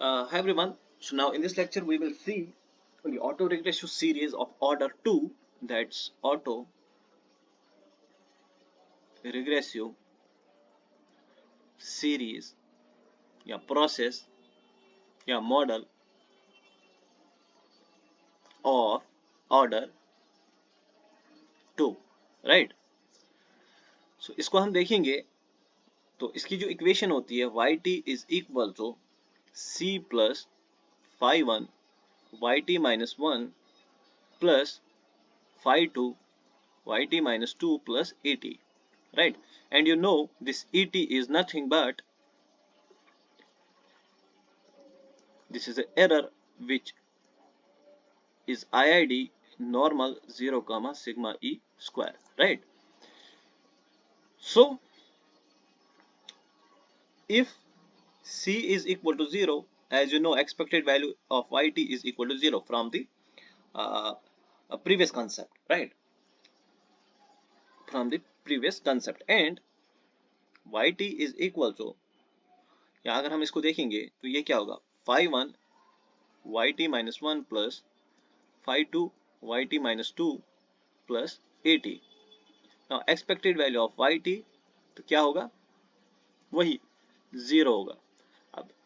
Hi everyone. So now in this lecture we will see the autoregressive series of order 2, that's autoregressive series process model of order 2, right? So इसको हम देखेंगे तो इसकी जो equation होती है yt is equal to c plus phi 1 yt minus 1 plus phi 2 yt minus 2 plus et, right? And you know this et is nothing but this is an error which is IID normal 0 comma sigma e square, right? So if c is equal to 0, as you know expected value of yt is equal to 0 from the uh, previous concept, right? From the previous concept, and yt is equal to, यहाँ अगर हम इसको देखेंगे तो ये क्या होगा, phi 1 yt minus 1 plus phi 2 yt minus 2 plus at. Now expected value of yt तो क्या होगा, वही 0 होगा।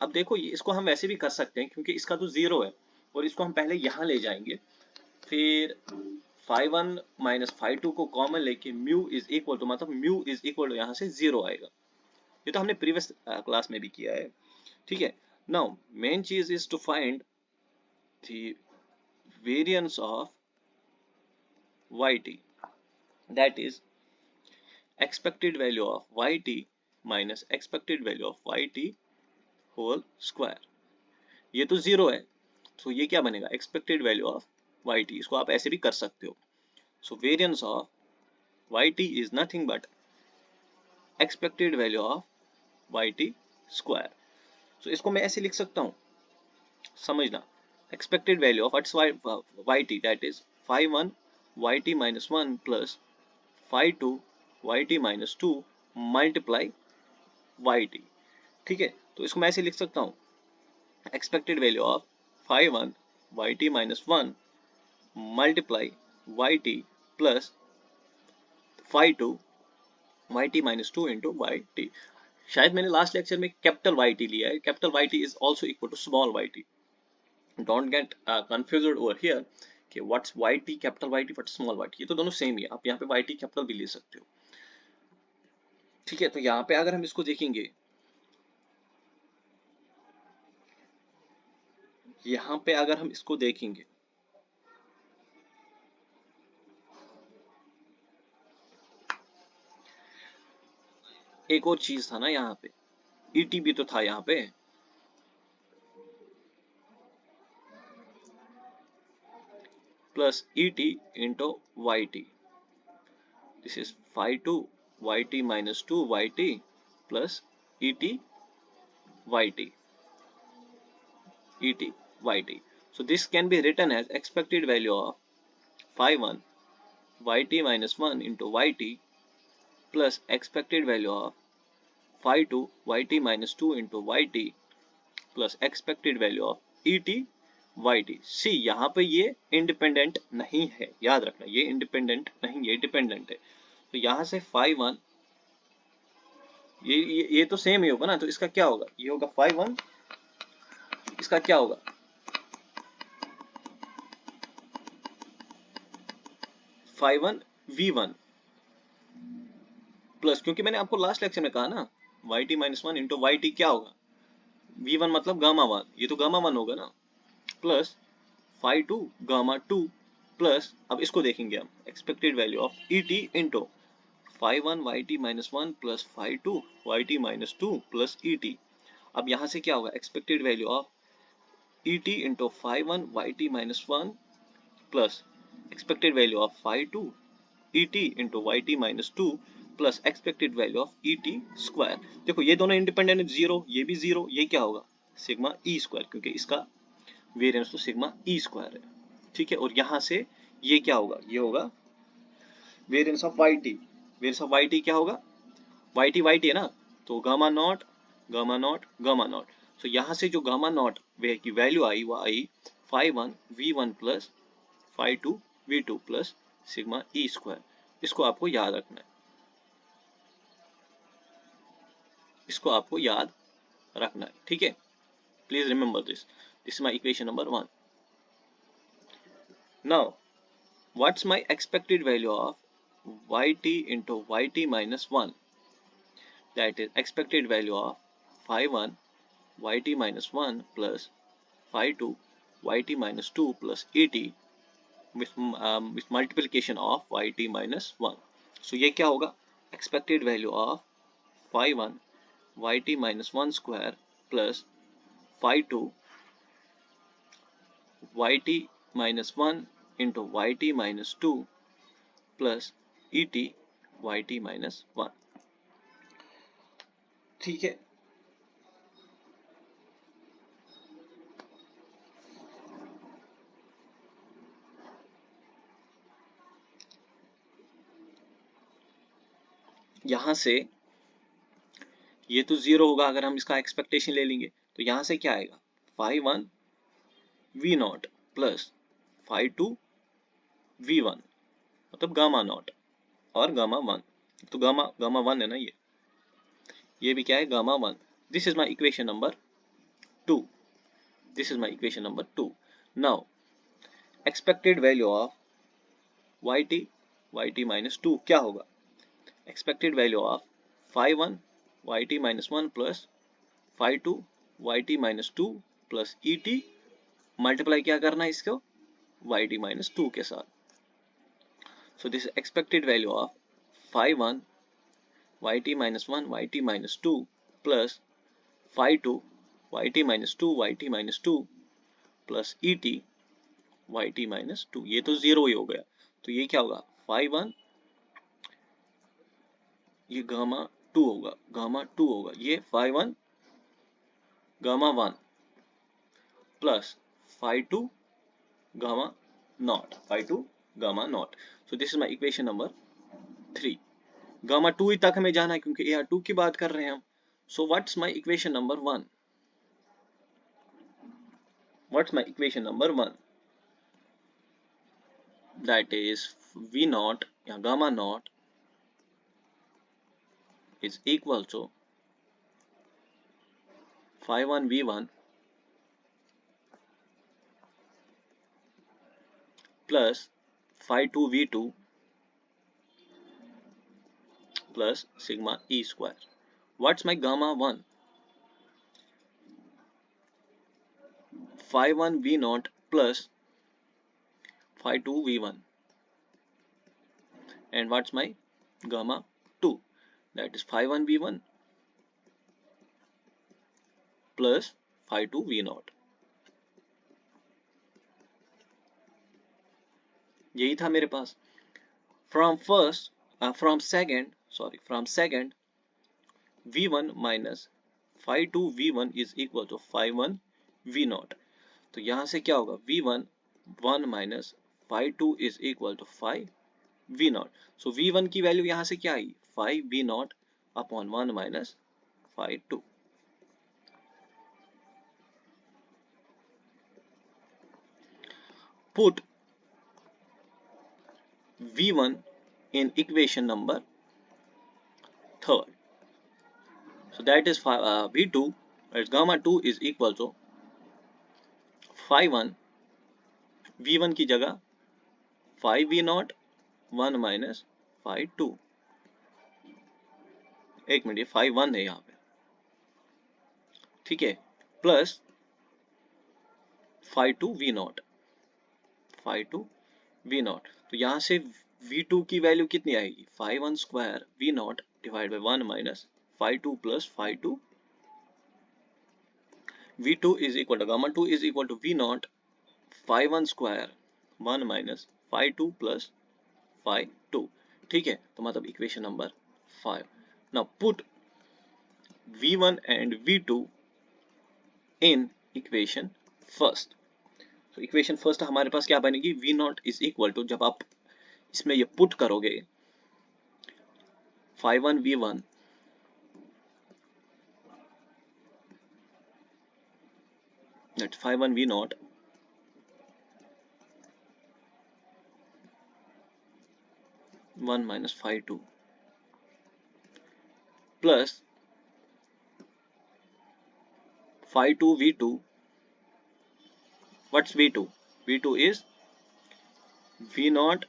अब देखो ये इसको हम वैसे भी कर सकते हैं क्योंकि इसका तो 0 है और इसको हम पहले यहाँ ले जाएंगे, फिर phi 1 माइनस phi 2 को कॉमन लेके म्यू इज इक्वल टू, मतलब म्यू इज इक्वल टू यहाँ से 0 आएगा। ये तो हमने प्रीवियस क्लास में भी किया है, ठीक है। नाउ मेन चीज is to find the variance of yt, that is expected value of yt minus expected value of yt whole square। ये तो 0 है तो ये क्या बनेगा, expected value of yt। इसको आप ऐसे भी कर सकते हो। So variance of yt is nothing but expected value of yt square। So इसको मैं ऐसे लिख सकता हूँ, समझना, expected value of yt, that is phi 1 yt minus 1 plus phi 2 yt minus 2 multiply yt, ठीक है। तो इसको मैं ऐसे लिख सकता हूँ, expected value of phi 1 yt minus 1 multiply yt plus phi 2 yt minus 2 into yt। शायद मैंने लास्ट लेक्चर में कैपिटल yt लिया है, capital yt is also equal to small yt। Don't get confused over here कि what's yt capital yt, what's small yt, ये तो दोनों same ही है। आप यहाँ पे yt कैपिटल भी ले सकते हो, ठीक है। तो यहाँ पे अगर हम इसको देखेंगे, यहाँ पे अगर हम इसको देखेंगे एक और चीज था ना, यहाँ पे et भी तो था यहाँ पे, plus et into yt, this is phi 2 yt minus 2 yt plus et yt, et yt। So this can be written as expected value of phi 1 yt minus 1 into yt plus expected value of phi 2 yt minus 2 into yt plus expected value of et yt। सी यहाँ पे ये independent नहीं है, याद रखना, ये independent नहीं, ये डिपेंडेंट है। तो यहाँ से phi 1 ये तो सेम ही होगा ना, तो इसका क्या होगा, ये होगा phi 1, इसका क्या होगा phi 1 v1 प्लस, क्योंकि मैंने आपको लास्ट लेक्चर में कहा ना yt minus 1 into yt क्या होगा, v1 मतलब गामा 1, ये तो गामा 1 होगा ना, प्लस phi 2 गामा 2 प्लस, अब इसको देखेंगे हम, expected value of et into phi 1 yt minus 1 plus phi 2 yt minus 2 plus et। अब यहाँ से क्या होगा, expected value of et into phi 1 yt minus 1 plus expected value of phi 2 et into yt minus 2 plus expected value of et square. देखो ये दोनों independent है, zero, ये भी जीरो, ये क्या होगा सिग्मा ई स्क्वायर, क्योंकि इसका वेरिएंस तो सिग्मा ई स्क्वायर है, ठीक है। और यहाँ से ये क्या होगा, ये होगा variance of yt। Variance of yt क्या होगा, yt है ना, तो gamma not gamma not gamma not. तो यहाँ से जो गामा नॉट की वैल्यू आई वो आई phi1 v1 plus phi2 v2 plus sigma E square. इसको आपको याद रखना है, इसको आपको याद रखना है, ठीक है। Please remember this is my equation number 1। Now what's my expected value of yt into yt minus 1, that is expected value of phi1 yt minus 1 plus phi2 yt minus 2 plus et with multiplication of yt minus 1. So ये क्या होगा, expected value of phi1 yt minus 1 square plus phi2 yt minus 1 into yt minus 2 plus et yt minus 1, ठीक है। यहां से ये तो zero होगा अगर हम इसका एक्सपेक्टेशन ले लेंगे, तो यहां से क्या आएगा phi1 v not plus phi2 v1 मतलब गामा नॉट और गामा 1, तो गामा 1 है ना, ये भी क्या है gamma 1। This is my equation number 2, this is my equation number 2। Now expected value of yt minus 2 क्या होगा, expected value of phi1 yt minus 1 plus phi2 yt minus 2 plus et multiply क्या करना है इसको yt माइनस 2 के साथ। So this expected value of phi1 yt minus 1 yt minus 2 plus phi2 yt minus 2 yt minus 2 plus et yt minus 2, ये तो zero ही हो गया, तो ये क्या होगा phi1 ये गामा 2 होगा, गामा 2 होगा, ये phi1 gamma 1 plus phi2 gamma not, phi2 gamma not. So this is my equation number 3। Gamma 2 ही तक हमें जाना है क्योंकि यहाँ 2 की बात कर रहे हैं हम। So what's my equation number 1, what's my equation number 1, that is v naught या gamma naught is equal to phi1 v1 plus phi2 v2 plus sigma e square. What's my gamma 1? phi1 v0 plus phi2 v1. And what's my gamma 2? That is phi1 v1 plus phi2 v0. यही था मेरे पास। From second v1 minus phi2 v1 is equal to phi1 v0. तो यहाँ से क्या होगा v1 1 minus phi2 is equal to phi v0. So v1 की value यहाँ से क्या आई phi v0 upon 1 minus phi 2. Put v1 in equation number 3rd. So that is v2 as gamma 2 is equal to phi 1 v1 की जगह phi v0 1 minus phi 2। एक minute, phi 1 है यहाँ पे, ठीक है, plus phi 2 v0, phi 2 v0। तो यहाँ से v2 की वैल्यू कितनी आएगी phi 1 square v0 divide by 1 minus phi 2 plus phi 2 v2 is equal to gamma 2 is equal to v0 phi 1 square 1 minus phi 2 plus phi 2, ठीक है। तो मतलब equation number 5। Now put v1 and v2 in equation first। तो equation first हमारे पास क्या बनेगी v0 is equal to, जब आप इसमें ये पुट करोगे phi 1 v1 that's phi 1 v naught (1 minus phi 2) plus phi 2 v2. What's v2? v2 is v naught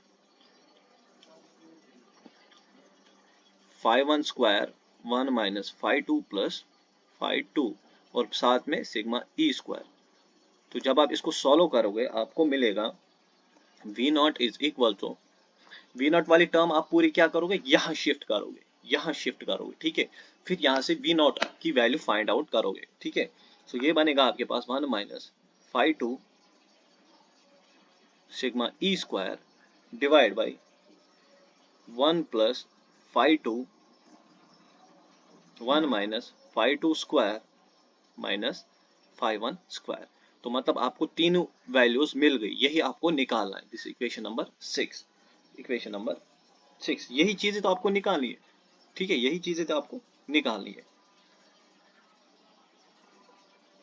phi 1 square 1 minus phi 2 plus phi 2 और साथ में सिग्मा e स्क्वायर। तो जब आप इसको सॉल्व करोगे आपको मिलेगा v not is equal to, v not वाली टर्म आप पूरी क्या करोगे, यहाँ शिफ्ट करोगे, यहाँ शिफ्ट करोगे, ठीक है। फिर यहाँ से v नॉट की वैल्यू फाइंड आउट करोगे, ठीक है। तो ये बनेगा आपके पास 1 minus phi 2 sigma e square divide by 1 plus phi 2 1 minus phi 2 square minus phi 1 square. तो मतलब आपको तीनों वैल्यूज मिल गई, यही आपको निकालना है। This equation number 6, equation number 6, यही चीजें तो आपको निकालनी है, ठीक है, यही चीजें तो आपको निकालनी है।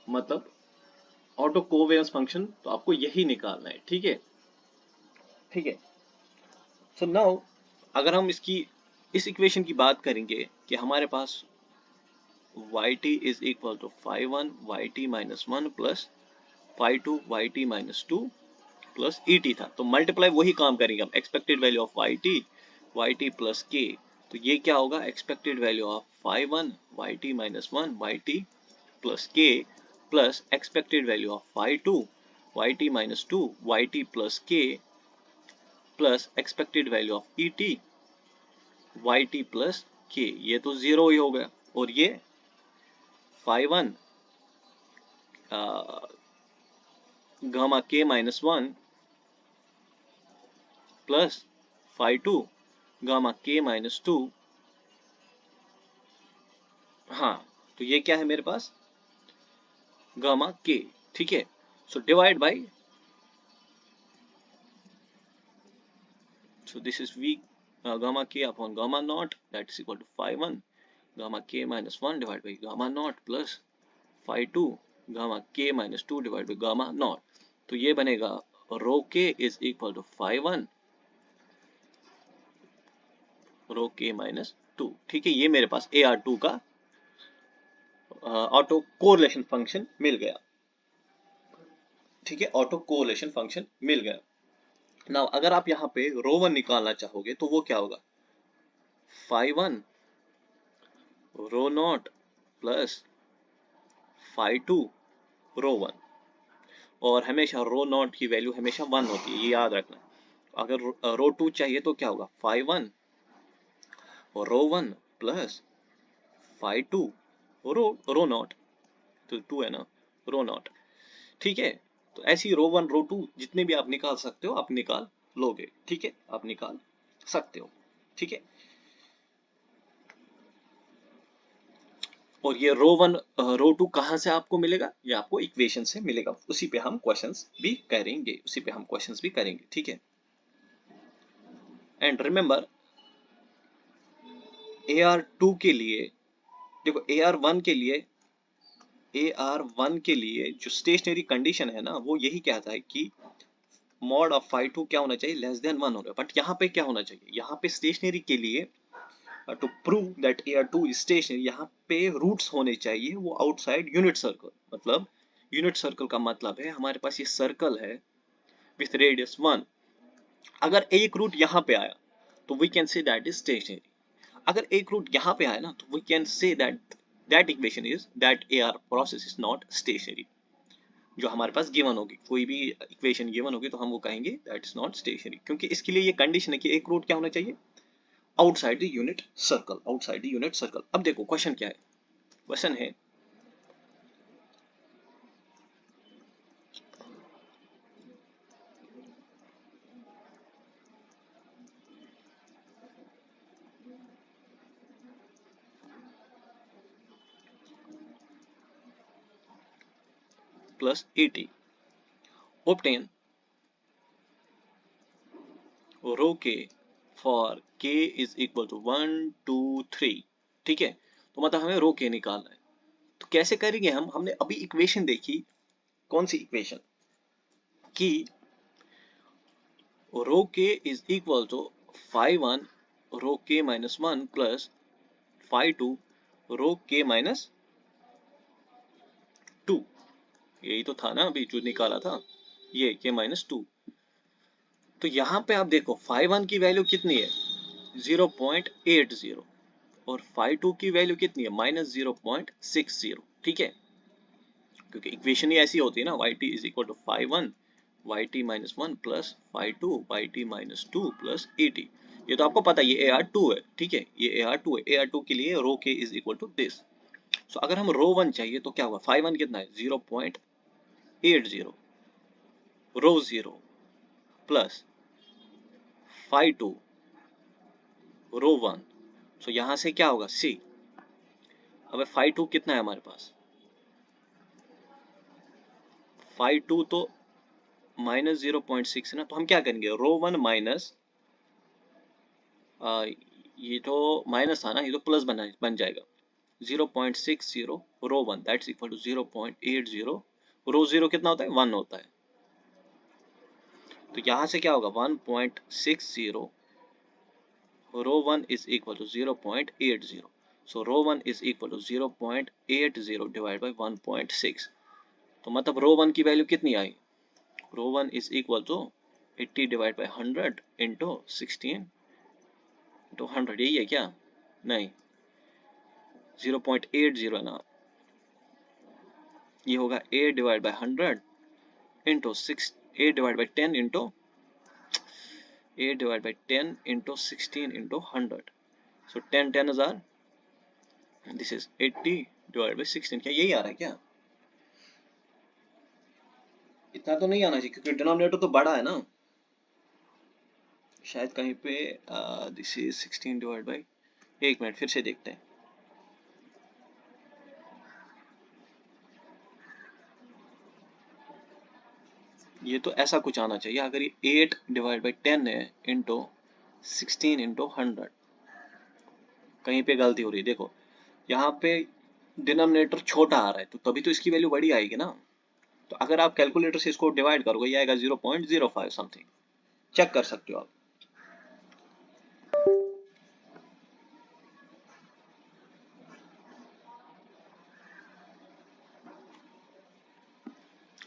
मतलब ऑटो कोवेरियंस फंक्शन तो आपको यही निकालना है, ठीक है, ठीक है। सो नाउ अगर हम इस इक्वेशन की बात करेंगे कि हमारे पास yt is equal to phi 1 yt minus 1 plus phi 2 yt minus 2 plus et था, तो मल्टीप्लाई वही काम करेंगे हम, expected value of yt plus k। तो ये क्या होगा, expected value of phi 1 yt minus 1 yt plus k plus expected value of phi 2 yt minus 2 yt plus k plus expected value of et yt plus k। ये तो zero ही हो गया, और ये phi 1 gamma k minus 1 plus phi 2 gamma k minus 2। हाँ, तो ये क्या है मेरे पास, गामा k, ठीक है। So divide by, so this is v gamma k upon gamma naught, that is equal to phi 1 gamma k minus 1 divided by gamma naught plus phi 2 gamma k minus 2 divided by gamma naught। तो ये बनेगा rho k is equal to phi 1 rho k minus 2, ठीक है। ये मेरे पास AR2 का auto correlation function मिल गया, ठीक है, ऑटो कोरिलेशन फंक्शन मिल गया। नाउ अगर आप यहाँ पे रो 1 निकालना चाहोगे तो वो क्या होगा, phi 1 rho not plus phi 2 rho 1, और हमेशा रो नॉट की वैल्यू हमेशा 1 होती है, ये याद रखना। अगर रो 2 चाहिए तो क्या होगा, phi 1 rho 1 plus phi 2 rho not, तो 2 है ना, रो नॉट, ठीक है। तो ऐसी रो 1 रो 2 जितने भी आप निकाल सकते हो आप निकाल लोगे, ठीक है, आप निकाल सकते हो, ठीक है। और ये रो 1 रो 2 कहाँ से आपको मिलेगा, ये आपको इक्वेशन से मिलेगा, उसी पे हम क्वेश्चंस भी करेंगे, ठीक है। एंड रिमेंबर AR2 के लिए, देखो AR1 के लिए जो स्टेशनरी कंडीशन है ना, वो यही कहता है कि मॉड ऑफ phi 2 क्या होना चाहिए, लेस देन 1 होगा। बट यहाँ पे क्या होना चाहिए, यहाँ पे स्टेशनरी के लिए to prove that AR2 is stationary, यहाँ पे रूट्स होने चाहिए वो आउटसाइड यूनिट सर्कल। मतलब यूनिट सर्कल का मतलब है हमारे पास ये सर्कल है विथ रेडियस 1, अगर एक रूट यहाँ पे आया तो we can say that is stationary. अगर एक रूट यहाँ पे आया ना तो we can say that equation is that AR process is not stationary. जो हमारे पास गिवन होगी, कोई भी इक्वेशन गिवन होगी तो हम वो कहेंगे दैट इज नॉट स्टेशनरी, क्योंकि इसके लिए ये कंडीशन है कि एक रूट क्या होना चाहिए, outside the unit circle, outside the unit circle. अब देखो क्वेश्चन क्या है, क्वेश्चन है plus 80 obtain rho k for k is equal to 1 2 3, ठीक है। तो मतलब हमें रो के निकालना है, तो कैसे करेंगे हम, हमने अभी इक्वेशन देखी कौन सी इक्वेशन कि रो के is equal to five one rho K minus one plus five two rho K minus to. यही तो था ना अभी जो निकाला था, ये के माइनस टू। तो यहाँ पे आप देखो फाइव वन की वैल्यू कितनी है 0.80 और फाइव टू की वैल्यू कितनी है -0.60। ठीक है, क्योंकि इक्वेशन ही ऐसी होती है ना, Y T is equal to five one Y T minus one plus five two Y T minus two plus A T. ये तो आपको पता है, ये ए आर टू है। ठीक है, ये ए आर टू है। ए आर टू के लिए रो के इज इक्वल टू दिस। सो अगर हम रो वन चाहिए तो क्या होगा, फाइव वन कितना है 0.80 rho zero plus five two rho one. So यहां से क्या होगा सी। अब फाइव टू कितना है हमारे पास, फाइव टू तो -0.6 ना, तो हम क्या करेंगे रो वन माइनस, ये तो माइनस था ना, ये तो प्लस बन जाएगा 0.60 rho one that's equal to 0.80 rho zero कितना होता है 1 होता है। तो यहां से क्या होगा 1.60 rho one is equal to 0.80। So rho one is equal to 0.80 divide by 1.6। तो मतलब रो वन की वैल्यू कितनी आई, rho one is equal to 80 divide by 100 into 16 into 100। यही है क्या, नहीं 0.80 है ना, ये होगा 8 divide by 100 into 6, 8 divide by 10 into 8 divide by 10 into 16 into 100। So 10 10,000, this is 80 divide by 16। क्या यही आ रहा है क्या, इतना तो नहीं आना चाहिए क्योंकि डिनोमिनेटर तो बड़ा है ना, शायद कहीं पे दिस इज 16 डिवाइड बाई, एक मिनट फिर से देखते हैं। ये तो ऐसा कुछ आना चाहिए, अगर ये 8 डिवाइड बाई 10 है इंटू 16 इंटू 100, कहीं पे गलती हो रही है। देखो यहाँ पे डिनोमिनेटर छोटा आ रहा है तो तभी तो इसकी वैल्यू बड़ी आएगी ना। तो अगर आप कैलकुलेटर से इसको डिवाइड करोगे ये आएगा 0.05 समथिंग, चेक कर सकते हो आप।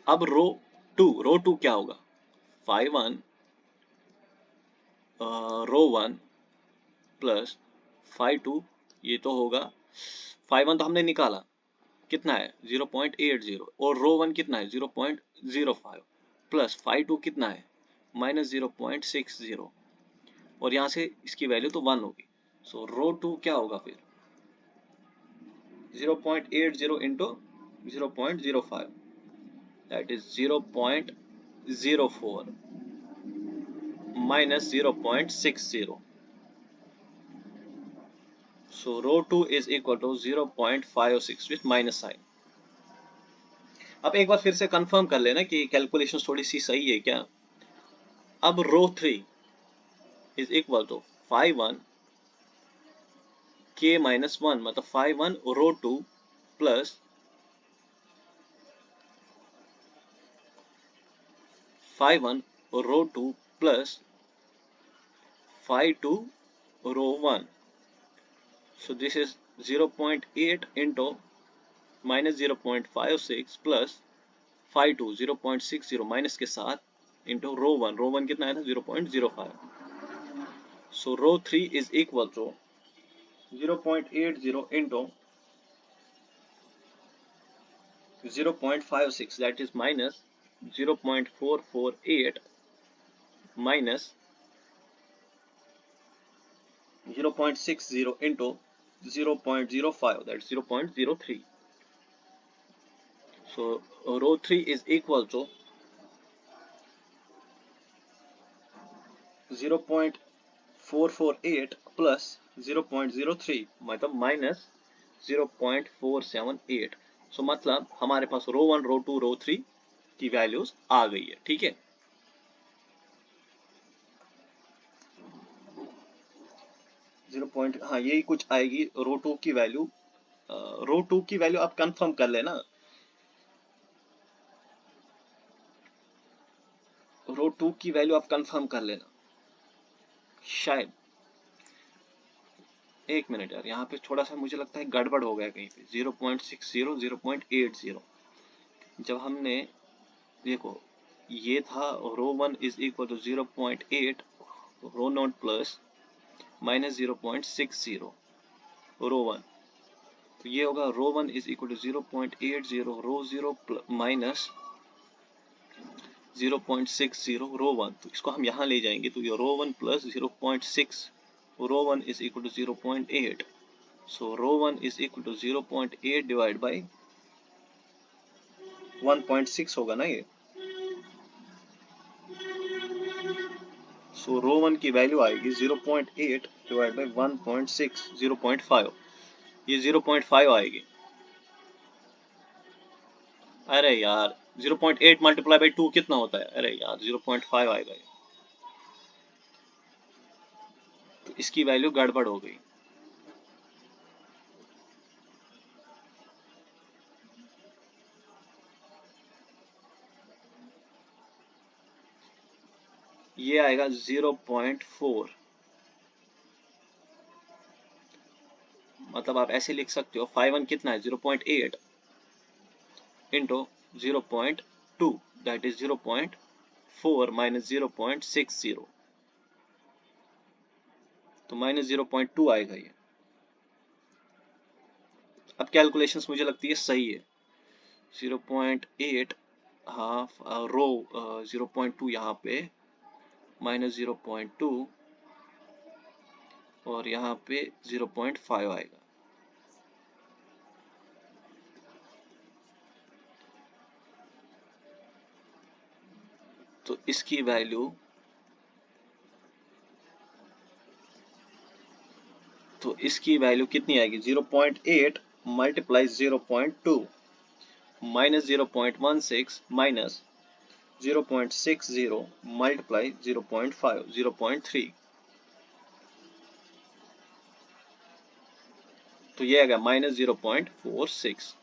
अब रो टू क्या होगा, five one rho one plus five two, ये तो होगा फाइव वन तो हमने निकाला कितना है 0.80 और रो वन कितना है 0.05 प्लस फाइव टू कितना है -0.60 और यहाँ से इसकी वैल्यू तो 1 होगी। सो रो टू क्या होगा फिर 0.80 into 0.05 that is 0.04 minus 0.60. So rho 2 is equal to 0.56 with minus sign. अब एक बार फिर से कंफर्म कर लेना कि कैलकुलेशन थोड़ी सी सही है क्या। अब rho 3 is equal to 5 1 k minus 1, मतलब 5 1 rho 2 plus 5 1 rho 2 plus 5 2 rho 1। So this is 0.8 into minus 0.56 plus 5 2 0.60 minus के साथ इंटू रो वन कितना आया था 0.05। So rho 3 is equal to 0.80 into 0.56 that is minus 0.448 minus 0.60 into 0.05 that 0.03। So rho 3 is equal to 0.448 plus 0.03 मतलब minus 0.478। सो मतलब हमारे पास रो 1 rho 2 रो 3 की values आ गई है। ठीक है, हाँ यही कुछ आएगी रो 2 की वैल्यू। रो 2 की वैल्यू आप कंफर्म कर लेना। रो 2 की वैल्यू आप कंफर्म कर लेना। शायद एक मिनट यार, यहाँ पे थोड़ा सा मुझे लगता है गड़बड़ हो गया कहीं पे। 0.60 0.80 जब हमने देखो ये था rho 1 is equal to 0.8 rho not plus minus 0.60 rho 1, तो ये होगा rho 1 is equal to 0.80 rho 0 minus 0.60 rho 1, तो इसको हम यहाँ ले जाएंगे तो ये rho 1 plus 0.6 rho 1 is equal to 0.8, so rho 1 is equal to 0.8 divide by 1.6 होगा ना ये, so रो 1 की वैल्यू आएगी 0.8 डिवाइड बाई 1.6 0.5, ये 0.5 आएगी। अरे यार 0.8 मल्टीप्लाई बाई 2 कितना होता है, अरे यार 0.5 आएगा ये, तो इसकी वैल्यू गड़बड़ हो गई। ये आएगा 0.4, मतलब आप ऐसे लिख सकते हो 5 कितना है 0.8 इंटू 0.2 दैट इज 0.4 माइनस 0.60, तो माइनस 0.2 आएगा ये। अब कैलकुलेशंस मुझे लगती है सही है। 0.8 हाफ रो 0.2 यहाँ पे माइनस 0.2 और यहाँ पे 0.5 आएगा। तो इसकी वैल्यू कितनी आएगी 0.8 मल्टीप्लाई 0.2 माइनस 0.16 माइनस 0.60 मल्टीप्लाई 0.5 0.3, तो ये आएगा माइनस 0.46।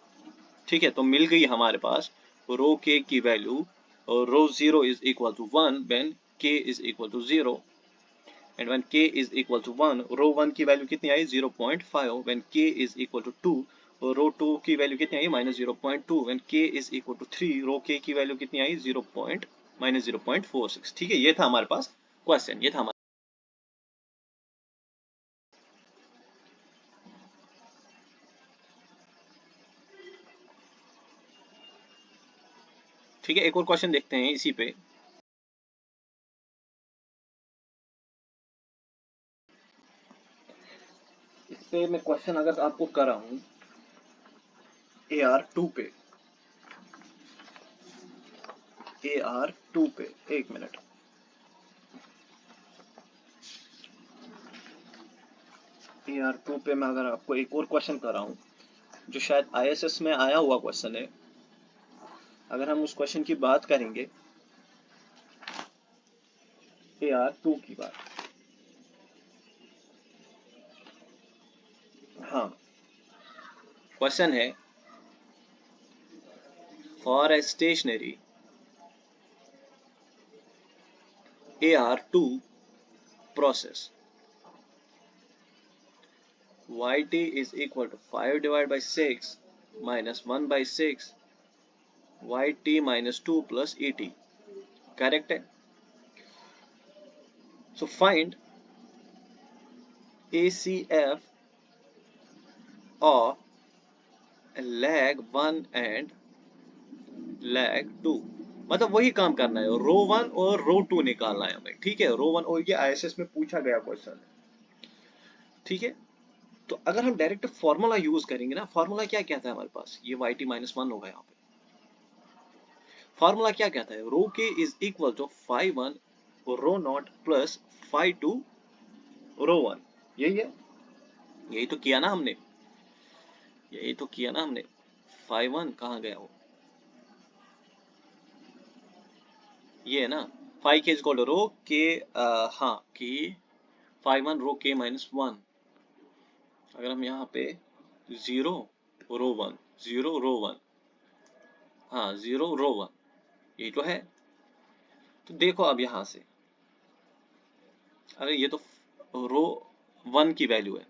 ठीक है, तो मिल गई हमारे पास रो के की वैल्यू, और rho 0 is equal to 1 when k is equal to 0 and when k is equal to 1 rho 1 की वैल्यू कितनी आई 0.5 when k is equal to 2, और रो 2 की वैल्यू कितनी आई minus 0.2 when k is equal to 3, rho k की value कितनी आई माइनस 0.46। ठीक है, ये था हमारे पास क्वेश्चन, ये था हमारा। ठीक है, एक और क्वेश्चन देखते हैं इसी पे। इस पे मैं क्वेश्चन अगर आपको कर रहा हूं AR2 पे, AR2 पे, एक मिनट, AR2 पे मैं अगर आपको एक और क्वेश्चन कर रहा हूं जो शायद ISS में आया हुआ क्वेश्चन है, अगर हम उस क्वेश्चन की बात करेंगे AR2 की बात, हाँ क्वेश्चन है for a stationary AR2 process yt is equal to 5 divided by 6 minus 1 by 6 yt minus 2 plus et, correct है। So find ACF of leg 1 and leg 2, मतलब वही काम करना है, रो 1 और रो 2 निकालना है हमें। ठीक है, रो 1, और ये ISS में पूछा गया क्वेश्चन है। ठीक है, तो अगर हम डायरेक्ट फॉर्मूला यूज करेंगे ना, फॉर्मूला क्या कहता है हमारे पास, ये yt माइनस 1 होगा यहाँ पे। फॉर्मूला क्या कहता है, रो के is equal to 5 1 rho not plus 5 2 rho 1, यही है, यही तो किया ना हमने, यही तो किया ना हमने। 5 1 कहाँ गया वो, ये है ना, 5 के इक्वल टू रो के, हाँ के 5 1 रो के माइनस 1, अगर हम यहाँ पे 0 रो 1 0 रो 1, हाँ 0 रो 1, यही तो है। तो देखो अब यहां से, अरे ये तो रो 1 की वैल्यू है,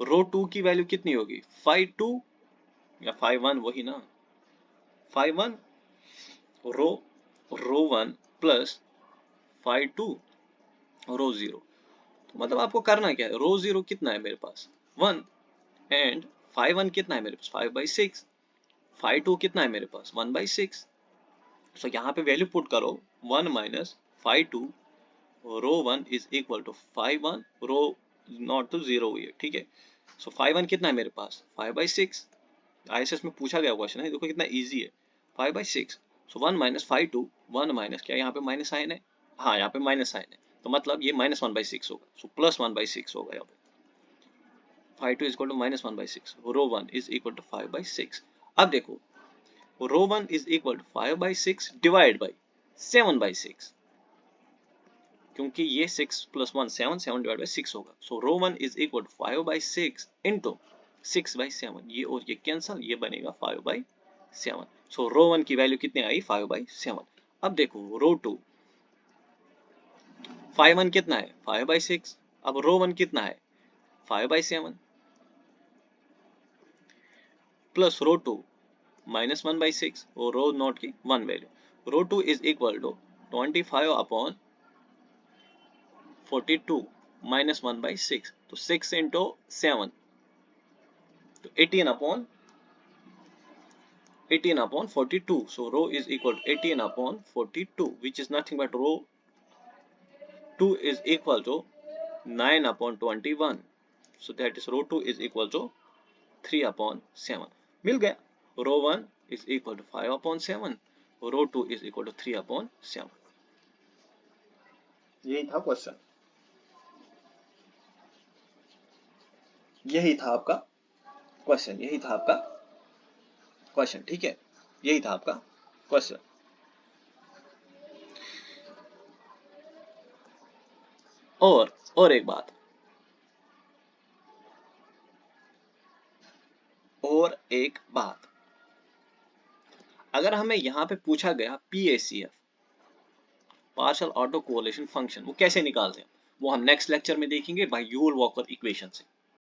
रो 2 की वैल्यू कितनी होगी, 5 2 या 5 1, वही ना, 5 1 रो रो 1 प्लस 5 2 रो 0। तो मतलब आपको करना क्या है, रो 0 कितना है मेरे पास 1, एंड 5 1 कितना है मेरे पास 5/6, 5 2 कितना है मेरे पास 1/6। सो यहाँ पे वैल्यू पुट करो, 1 minus 5 2 rho 1 is equal to 5 1 rho not to 0 हुई है, ठीक है। सो 5 1 कितना है मेरे पास 5/6, आईएसएस में पूछा गया क्वेश्चन है, देखो कितना इजी है, 5/6। सो 1 माइनस 5 2, 1 माइनस क्या, यहाँ पे माइनस साइन है, हाँ यहाँ पे माइनस साइन है, तो मतलब ये -1/6 होगा, सो +1/6 होगा यहाँ पे, 5 2 is equal to -1/6, rho 1 is equal to 5/6। अब देखो rho 1 is equal to 5/6 divide by 7/6, क्योंकि ये 6 + 1 7, 7 डिवाइड बाई 6 होगा। सो रो 1 इज इक्वल टू 5/6 इंटू 6/7, ये और ये कैंसल, ये बनेगा 5/7। सो रो 1 की वैल्यू कितनी आई 5/7। अब देखो रो 2, 5 1 कितना है 5/6, अब रो 1 कितना है 5/7 प्लस रो 2 -1/6 और रो नॉट की 1 value, rho 2 is equal to 25/42 -1/6, तो 6 इंटू 7, तो 18/42, so rho is equal to 18/42, which is nothing but rho 2 is equal to 9/21, so that is rho 2 is equal to 3/7। मिल गया, rho 1 is equal to 5/7, rho 2 is equal to 3/7। यही था question, यही था आपका question, यही था आपका क्वेश्चन, ठीक है, यही था आपका क्वेश्चन। और एक बात, और एक बात, अगर हमें यहाँ पे पूछा गया PACF, partial auto correlation function, वो कैसे निकालते हैं वो हम नेक्स्ट लेक्चर में देखेंगे बाय यूल वॉकर इक्वेशन से।